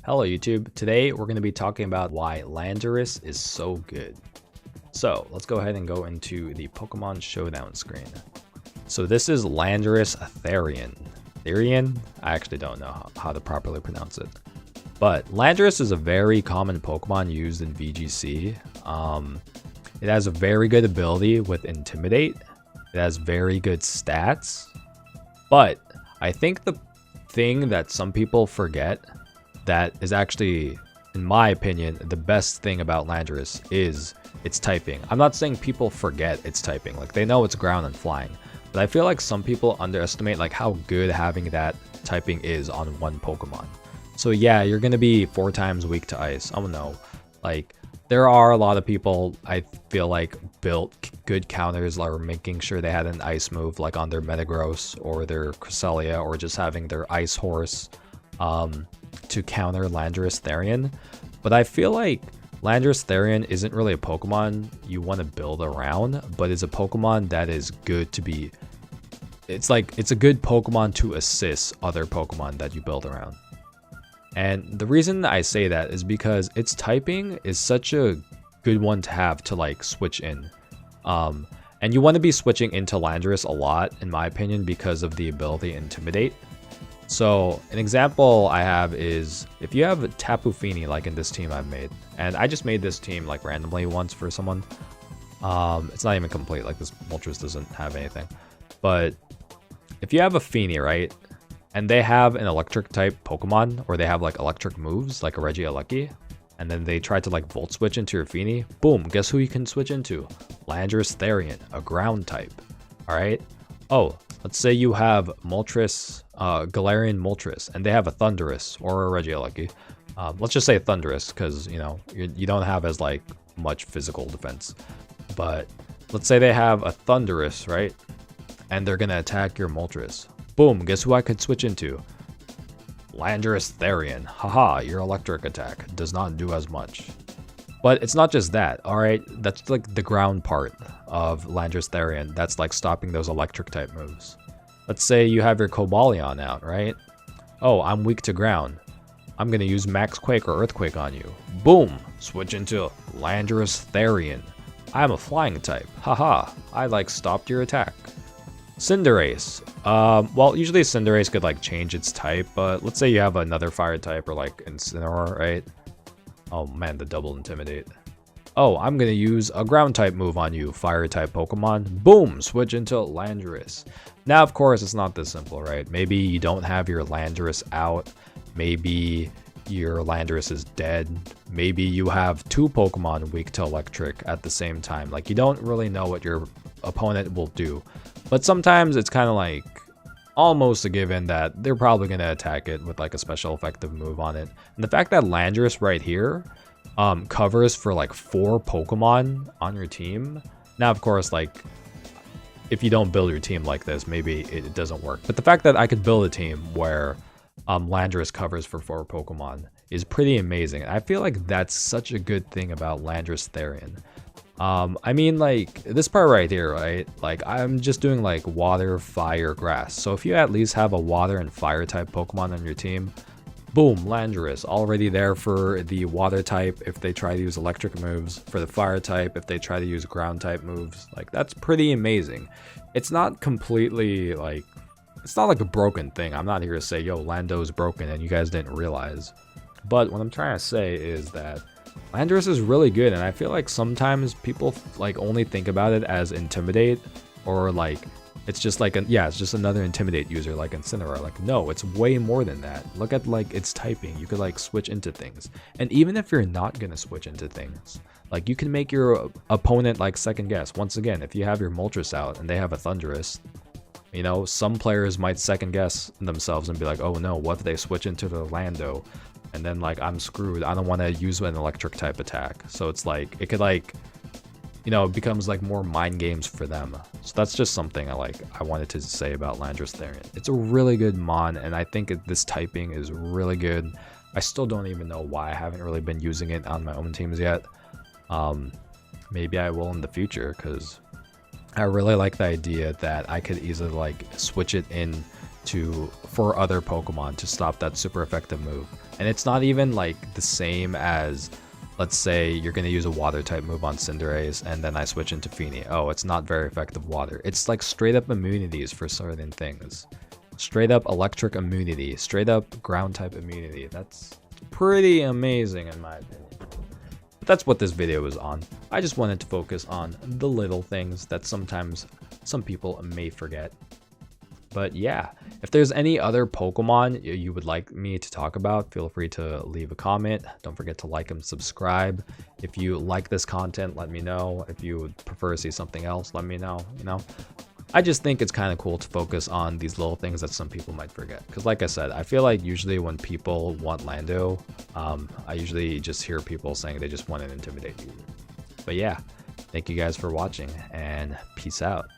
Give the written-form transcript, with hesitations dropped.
Hello YouTube, today we're going to be talking about why Landorus is so good. So let's go ahead and go into the Pokemon Showdown screen. So this is Landorus-Therian. Therian? I actually don't know how to properly pronounce it. But Landorus is a very common Pokemon used in VGC. It has a very good ability with Intimidate. It has very good stats. But I think the thing that some people forget that is actually, in my opinion, the best thing about Landorus is its typing. I'm not saying people forget its typing, like they know it's ground and flying, but I feel like some people underestimate like how good having that typing is on one Pokemon. So yeah, you're gonna be 4 times weak to ice. I don't know, like there are a lot of people I feel like built good counters, or making sure they had an ice move like on their Metagross or their Cresselia, or just having their Ice Horse to counter Landorus-Therian. But I feel like Landorus-Therian isn't really a Pokemon you want to build around, but it's a Pokemon that is good to be, it's a good Pokemon to assist other Pokemon that you build around. And the reason I say that is because its typing is such a good one to have to like switch in. And you want to be switching into Landorus a lot, in my opinion, because of the ability Intimidate. So an example I have is if you have Tapu Fini like in this team I've made, and I just made this team like randomly once for someone. It's not even complete, like this Moltres doesn't have anything. But if you have a Fini, right, and they have an electric type Pokemon, or they have like electric moves like a Regieleki, and then they try to like Volt Switch into your Fini, boom, guess who you can switch into? Landorus-Therian, a ground type. Alright? Oh, let's say you have Moltres, Galarian Moltres, and they have a Thundurus or a Regieleki. Let's just say Thundurus, because you know you don't have as like much physical defense. But let's say they have a Thundurus, right? And they're gonna attack your Moltres. Boom! Guess who I could switch into? Landorus-Therian. Haha! Your electric attack does not do as much. But it's not just that. All right, that's like the ground part of Landorus-Therian. That's like stopping those electric type moves. Let's say you have your Cobalion out, right? Oh, I'm weak to ground. I'm going to use Max Quake or Earthquake on you. Boom! Switch into Landorus-Therian. I'm a flying type. Haha, I like stopped your attack. Cinderace. Well, usually Cinderace could like change its type, but let's say you have another fire type or like Incineroar, right? Oh man, the double Intimidate. Oh, I'm going to use a ground type move on you, fire type Pokemon. Boom! Switch into Landorus. Now, of course, it's not this simple, right? Maybe you don't have your Landorus out. Maybe your Landorus is dead. Maybe you have 2 Pokemon weak to electric at the same time. Like, you don't really know what your opponent will do. But sometimes it's kind of like almost a given that they're probably going to attack it with like a special effective move on it. And the fact that Landorus right here covers for like 4 Pokemon on your team. Now, of course, like if you don't build your team like this, maybe it doesn't work. But the fact that I could build a team where Landorus covers for 4 Pokemon is pretty amazing. I feel like that's such a good thing about Landorus-Therian. I mean, like this part right here, right? Like I'm just doing like water, fire, grass. So if you at least have a water and fire type Pokemon on your team, boom, Landorus already there for the water type if they try to use electric moves, for the fire type if they try to use ground type moves. Like that's pretty amazing. It's not completely like, it's not like a broken thing. I'm not here to say, yo, Lando's broken and you guys didn't realize. But what I'm trying to say is that Landorus is really good, and I feel like sometimes people like only think about it as Intimidate, or like it's just like it's just another Intimidate user like Incineroar. Like no, it's way more than that. Look at like its typing. You could like switch into things, and even if you're not gonna switch into things, like you can make your opponent like second guess. Once again, if you have your Moltres out and they have a Thundurus, you know, some players might second guess themselves and be like, oh no, what if they switch into the Lando? And then like I'm screwed. I don't want to use an electric type attack. So it's like it could like, you know, it becomes like more mind games for them. So that's just something I wanted to say about Landorus-Therian. It's a really good mon, and I think this typing is really good. I still don't even know why I haven't really been using it on my own teams yet. Maybe I will in the future, because I really like the idea that I could easily like switch it in for other Pokemon to stop that super effective move. And it's not even like the same as, let's say you're going to use a water type move on Cinderace and then I switch into Feeny. Oh, it's not very effective water. It's like straight up immunities for certain things. Straight up electric immunity, straight up ground type immunity. That's pretty amazing in my opinion. But that's what this video was on. I just wanted to focus on the little things that sometimes some people may forget. But yeah, if there's any other Pokemon you would like me to talk about, feel free to leave a comment. Don't forget to like and subscribe. If you like this content, let me know. If you would prefer to see something else, let me know, you know. I just think it's kind of cool to focus on these little things that some people might forget. Because like I said, I feel like usually when people want Lando, I usually just hear people saying they just want an Intimidate user. But yeah, thank you guys for watching and peace out.